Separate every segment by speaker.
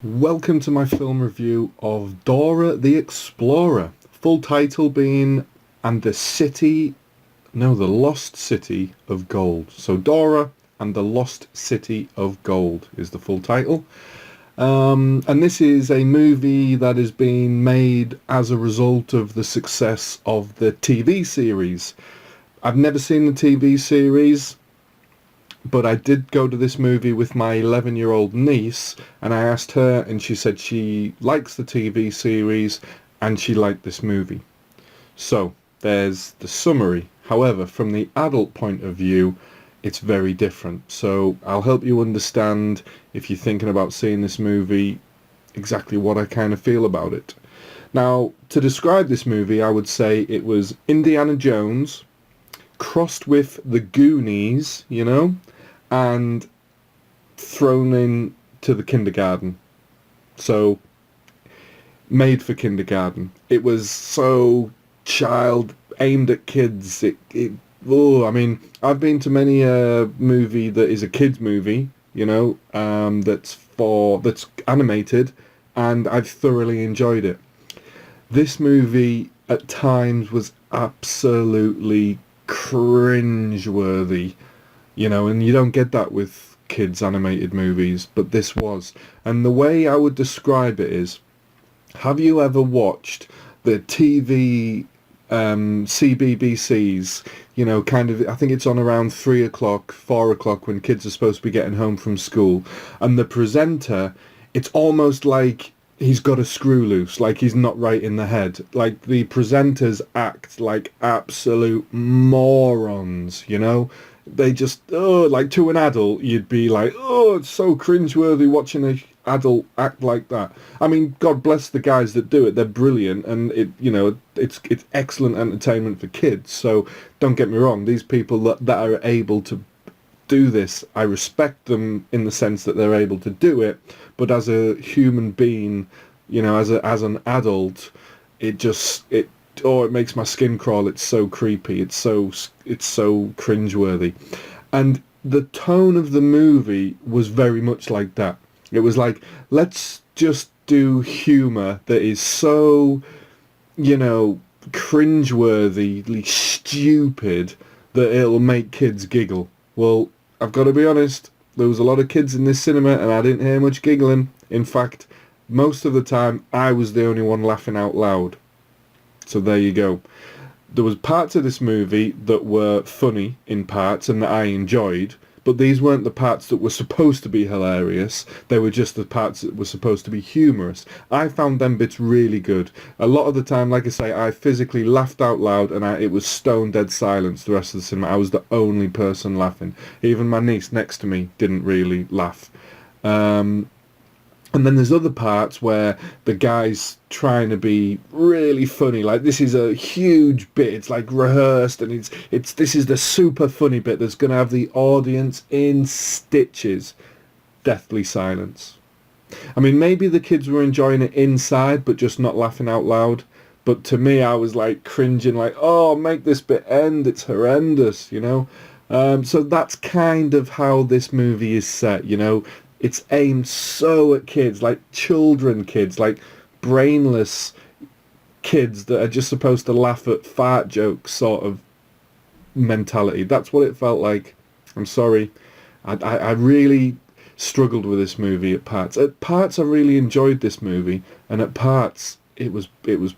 Speaker 1: Welcome to my film review of Dora the Explorer. Full title being And the City, no, the Lost City of Gold. So Dora and the Lost City of Gold is the full title. And this is a movie that has been made as a result of the success of the TV series. I've never seen the TV series, but I did go to this movie with my 11-year-old niece, and I asked her, and she said she likes the TV series, and she liked this movie. So, there's the summary. However, from the adult point of view, it's very different. So, I'll help you understand, if you're thinking about seeing this movie, exactly what I kind of feel about it. Now, to describe this movie, I would say it was Indiana Jones crossed with the Goonies, and thrown in to the kindergarten. So, made for kindergarten. It was so aimed at kids. I've been to many a movie that is a kids movie, that's animated, and I've thoroughly enjoyed it. This movie at times was absolutely cringe-worthy, and you don't get that with kids animated movies, but this was. And the way I would describe it is, have you ever watched the TV CBBCs, I think it's on around 3 o'clock, 4 o'clock when kids are supposed to be getting home from school, and the presenter, it's almost like he's got a screw loose, like he's not right in the head. Like, the presenters act like absolute morons, They just, like, to an adult, you'd be like, it's so cringeworthy watching a adult act like that. I mean, God bless the guys that do it. They're brilliant, and it's excellent entertainment for kids. So don't get me wrong, these people that are able to do this, I respect them in the sense that they're able to do it, but as a human being, as an adult, it makes my skin crawl. It's so creepy. It's so cringeworthy. And the tone of the movie was very much like that. It was like, let's just do humour that is so, cringeworthily stupid that it'll make kids giggle. Well, I've got to be honest, there was a lot of kids in this cinema and I didn't hear much giggling. In fact, most of the time I was the only one laughing out loud. So there you go. There was parts of this movie that were funny in parts and that I enjoyed, but these weren't the parts that were supposed to be hilarious. They were just the parts that were supposed to be humorous. I found them bits really good. A lot of the time, like I say, I physically laughed out loud, and it was stone dead silence the rest of the cinema. I was the only person laughing. Even my niece next to me didn't really laugh. And then there's other parts where the guy's trying to be really funny. Like, this is a huge bit. It's like rehearsed, and this is the super funny bit that's going to have the audience in stitches. Deathly silence. I mean, maybe the kids were enjoying it inside, but just not laughing out loud. But to me, I was like cringing, like, oh, make this bit end. It's horrendous, So that's kind of how this movie is set, It's aimed so at kids, like kids, like brainless kids that are just supposed to laugh at fart jokes sort of mentality. That's what it felt like. I'm sorry. I really struggled with this movie at parts. At parts I really enjoyed this movie, and at parts it was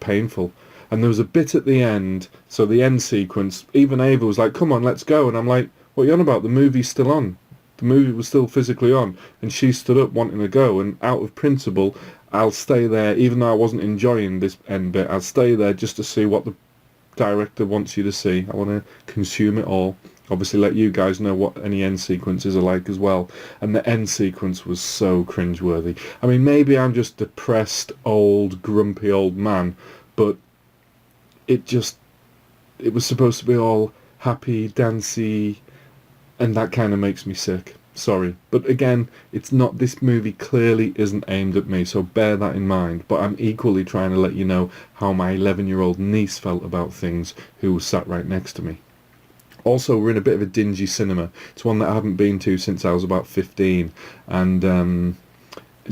Speaker 1: painful. And there was a bit at the end, so the end sequence, even Ava was like, come on, let's go. And I'm like, what are you on about? The movie's still on. The movie was still physically on, and she stood up wanting to go, and out of principle, I'll stay there, even though I wasn't enjoying this end bit, I'll stay there just to see what the director wants you to see. I want to consume it all. Obviously let you guys know what any end sequences are like as well. And the end sequence was so cringeworthy. I mean, maybe I'm just depressed, old, grumpy old man, but it was supposed to be all happy, dancy, and that kind of makes me sick. Sorry. But again, this movie clearly isn't aimed at me, so bear that in mind. But I'm equally trying to let you know how my 11-year-old niece felt about things, who was sat right next to me. Also, we're in a bit of a dingy cinema. It's one that I haven't been to since I was about 15. And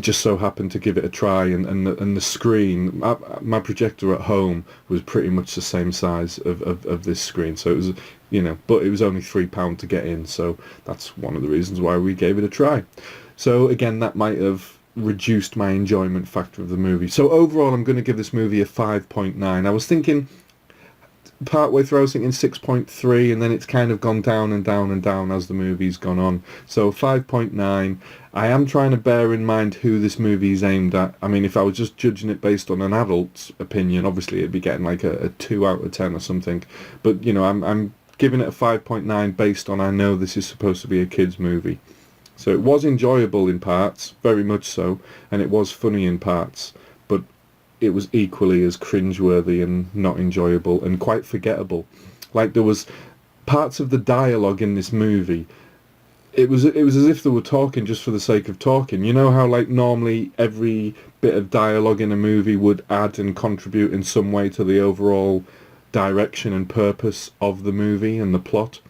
Speaker 1: just so happened to give it a try, and the screen, my projector at home was pretty much the same size of this screen, so it was, but it was only £3 to get in, so that's one of the reasons why we gave it a try. So again, that might have reduced my enjoyment factor of the movie. So overall, I'm going to give this movie a 5.9. I was thinking partway through I was thinking 6.3, and then it's kind of gone down and down and down as the movie's gone on. So 5.9. I am trying to bear in mind who this movie is aimed at. I mean, if I was just judging it based on an adult's opinion, obviously it'd be getting like a 2 out of 10 or something. But, I'm giving it a 5.9 based on I know this is supposed to be a kid's movie. So it was enjoyable in parts, very much so, and it was funny in parts, but it was equally as cringeworthy and not enjoyable and quite forgettable. Like, there was parts of the dialogue in this movie, it was as if they were talking just for the sake of talking. You know how, like, normally every bit of dialogue in a movie would add and contribute in some way to the overall direction and purpose of the movie and the plot?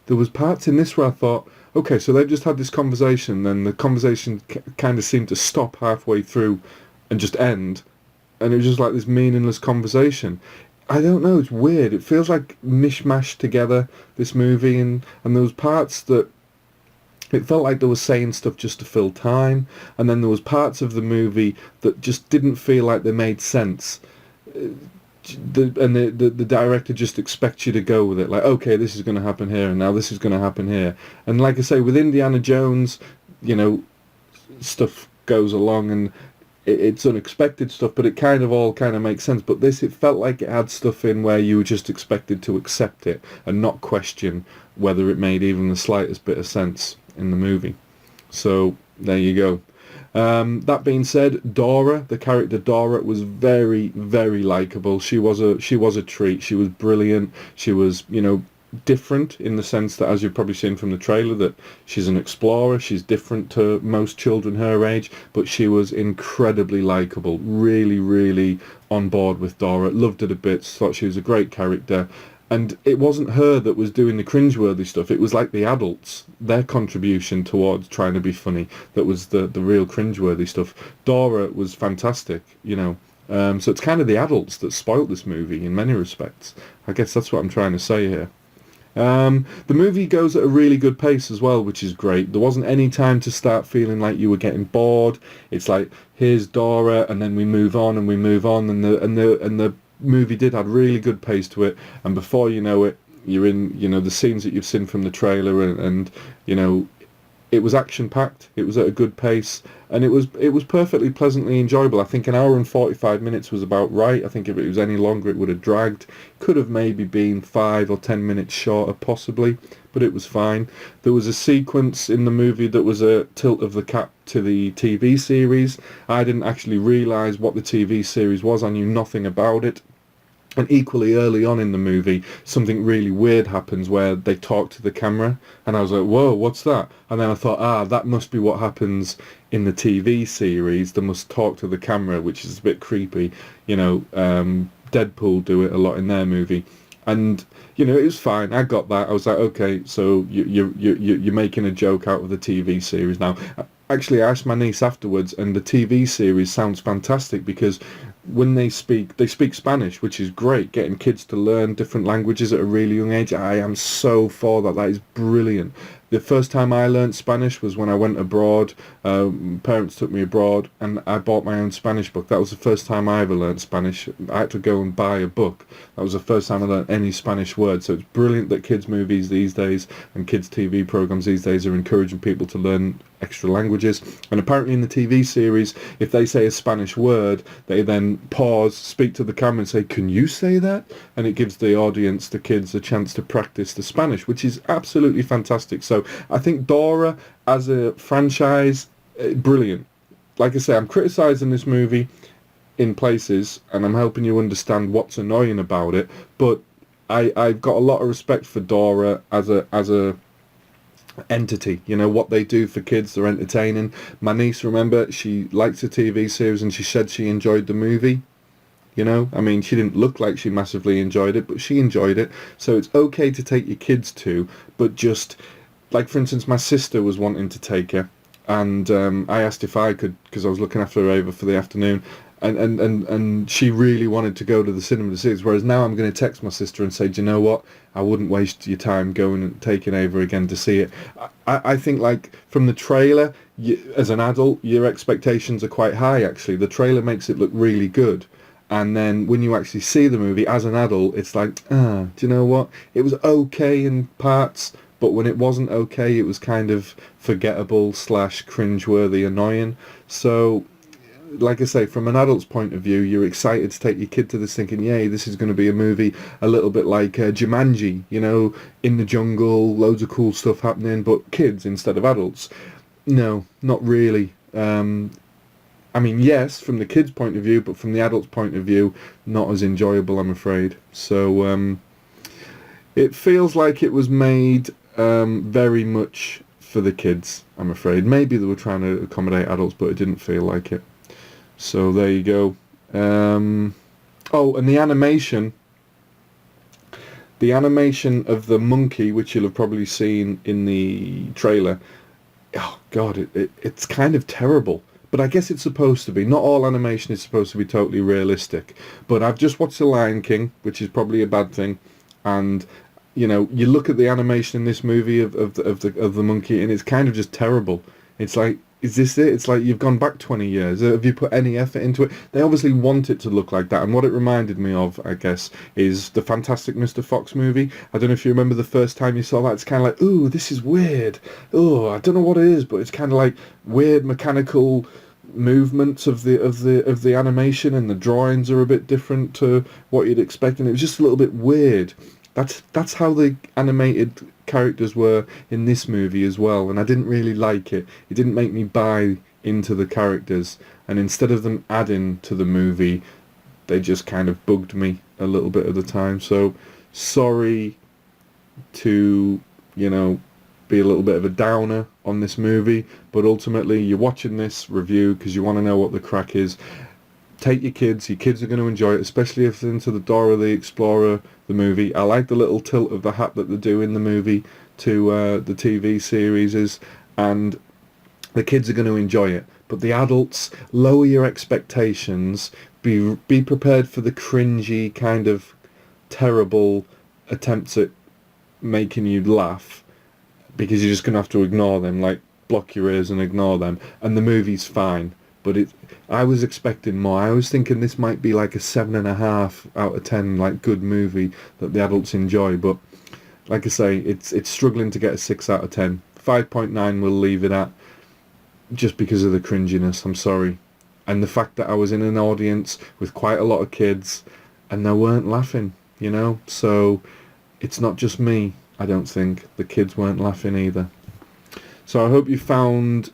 Speaker 1: There was parts in this where I thought, okay, so they've just had this conversation, then the conversation kind of seemed to stop halfway through and just end, and it was just like this meaningless conversation. I don't know, it's weird. It feels like mishmashed together, this movie, and there was parts that it felt like they were saying stuff just to fill time, and then there was parts of the movie that just didn't feel like they made sense. The director just expects you to go with it, like, okay, this is going to happen here, and now this is going to happen here. And like I say, with Indiana Jones, stuff goes along, and it's unexpected stuff, but it all kind of makes sense. But this, it felt like it had stuff in where you were just expected to accept it and not question whether it made even the slightest bit of sense in the movie. So there you go. That being said, Dora, the character Dora, was very, very likeable. She was a treat. She was brilliant. She was, different in the sense that, as you've probably seen from the trailer, that she's an explorer. She's different to most children her age, but she was incredibly likeable. Really, really on board with Dora. Loved her to bits. Thought she was a great character. And it wasn't her that was doing the cringeworthy stuff. It was like the adults, their contribution towards trying to be funny, that was the real cringeworthy stuff. Dora was fantastic, So it's kind of the adults that spoilt this movie in many respects. I guess that's what I'm trying to say here. The movie goes at a really good pace as well, which is great. There wasn't any time to start feeling like you were getting bored. It's like, here's Dora, and then we move on, and the movie did have really good pace to it, and before you know it, you're in the scenes that you've seen from the trailer, and it was action packed. It was at a good pace, and it was perfectly pleasantly enjoyable. I think an hour and 45 minutes was about right. I think if it was any longer, it would have dragged. Could have maybe been 5 or 10 minutes shorter, possibly, but it was fine. There was a sequence in the movie that was a tilt of the cap to the TV series. I didn't actually realise what the TV series was. I knew nothing about it. And equally early on in the movie, something really weird happens where they talk to the camera, and I was like, whoa, what's that? And then I thought, that must be what happens in the TV series. They must talk to the camera, which is a bit creepy. Deadpool do it a lot in their movie. And, it was fine. I got that. I was like, okay, so you're making a joke out of the TV series now. Actually, I asked my niece afterwards, and the TV series sounds fantastic because when they speak Spanish, which is great, getting kids to learn different languages at a really young age. I am so for that. That is brilliant. The first time I learned Spanish was when I went abroad. Parents took me abroad, and I bought my own Spanish book. That was the first time I ever learned Spanish. I had to go and buy a book. That was the first time I learned any Spanish word. So it's brilliant that kids' movies these days and kids' TV programs these days are encouraging people to learn extra languages. And apparently in the TV series, if they say a Spanish word, they then pause, speak to the camera and say, can you say that? And it gives the audience, the kids, a chance to practice the Spanish, which is absolutely fantastic. So I think Dora as a franchise, brilliant. Like I say, I'm criticising this movie in places, and I'm helping you understand what's annoying about it, but I've got a lot of respect for Dora as a entity. What they do for kids, they're entertaining. My niece, remember, she likes the TV series and she said she enjoyed the movie. I mean, she didn't look like she massively enjoyed it, but she enjoyed it. So it's okay to take your kids to, but just, like, for instance, my sister was wanting to take her, and I asked if I could, because I was looking after her over for the afternoon, and she really wanted to go to the cinema to see it. Whereas now I'm going to text my sister and say, do you know what? I wouldn't waste your time going and taking Ava again to see it. I think, like, from the trailer, as an adult, your expectations are quite high, actually. The trailer makes it look really good. And then when you actually see the movie as an adult, it's like, do you know what? It was okay in parts, but when it wasn't okay, it was kind of forgettable / cringeworthy, annoying. So, like I say, from an adult's point of view, you're excited to take your kid to this thinking, yay, this is going to be a movie a little bit like Jumanji, you know, in the jungle, loads of cool stuff happening, but kids instead of adults. No, not really. I mean, yes, from the kids' point of view, but from the adult's point of view, not as enjoyable, I'm afraid. So it feels like it was made very much for the kids, I'm afraid. Maybe they were trying to accommodate adults, but it didn't feel like it. So there you go. Oh, and the animation of the monkey, which you'll have probably seen in the trailer, oh god, it's kind of terrible. But I guess it's supposed to be. Not all animation is supposed to be totally realistic. But I've just watched The Lion King, which is probably a bad thing, and you know, you look at the animation in this movie of the monkey, and it's kind of just terrible. It's like, is this it? It's like you've gone back 20 years. Have you put any effort into it? They obviously want it to look like that. And what it reminded me of, I guess, is the Fantastic Mr. Fox movie. I don't know if you remember the first time you saw that. It's kind of like, ooh, this is weird. Oh, I don't know what it is, but it's kind of like weird mechanical movements of the animation, and the drawings are a bit different to what you'd expect, and it was just a little bit weird. That's how the animated characters were in this movie as well, and I didn't really like it. It didn't make me buy into the characters, and instead of them adding to the movie, they just kind of bugged me a little bit at the time. So sorry to, you know, be a little bit of a downer on this movie, but ultimately you're watching this review because you want to know what the crack is. Take your kids are going to enjoy it, especially if they're into the Dora the Explorer, the movie. I like the little tilt of the hat that they do in the movie to the TV series, and the kids are going to enjoy it. But the adults, lower your expectations, be prepared for the cringy kind of terrible attempts at making you laugh, because you're just going to have to ignore them, like block your ears and ignore them, and the movie's fine. But I was expecting more. I was thinking this might be like a 7.5 out of 10, like good movie that the adults enjoy. But like I say, it's struggling to get a 6 out of 10. 5.9 we'll leave it at, just because of the cringiness. I'm sorry, and the fact that I was in an audience with quite a lot of kids, and they weren't laughing. You know, so it's not just me. I don't think the kids weren't laughing either. So I hope you found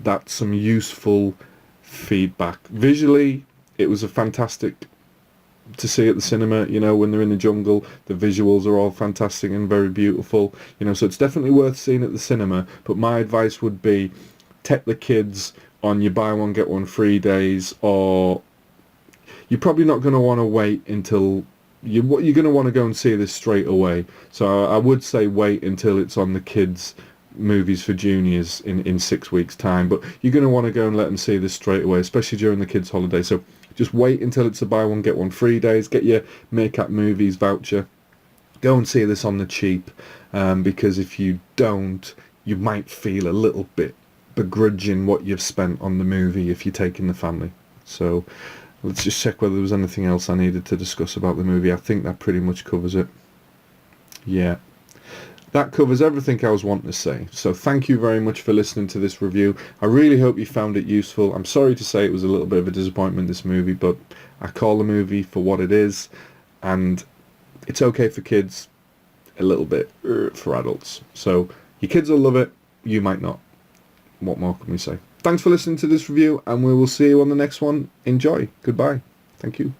Speaker 1: that some useful feedback. Visually, it was a fantastic to see at the cinema. You know, when they're in the jungle, the visuals are all fantastic and very beautiful. You know, so it's definitely worth seeing at the cinema. But my advice would be, take the kids on your buy one get one free days, or you're probably not going to want to wait until you're going to want to go and see this straight away. So I would say wait until it's on the kids' movies for juniors in 6 weeks' time. But you're going to want to go and let them see this straight away, especially during the kids' holiday. So just wait until it's a buy one get one free days. Get your Make Up Movies voucher. Go and see this on the cheap, because if you don't, you might feel a little bit begrudging what you've spent on the movie if you're taking the family. So let's just check whether there was anything else I needed to discuss about the movie. I think that pretty much covers it. Yeah. That covers everything I was wanting to say. So thank you very much for listening to this review. I really hope you found it useful. I'm sorry to say it was a little bit of a disappointment, this movie, but I call the movie for what it is, and it's okay for kids, a little bit for adults. So your kids will love it, you might not. What more can we say? Thanks for listening to this review, and we will see you on the next one. Enjoy. Goodbye. Thank you.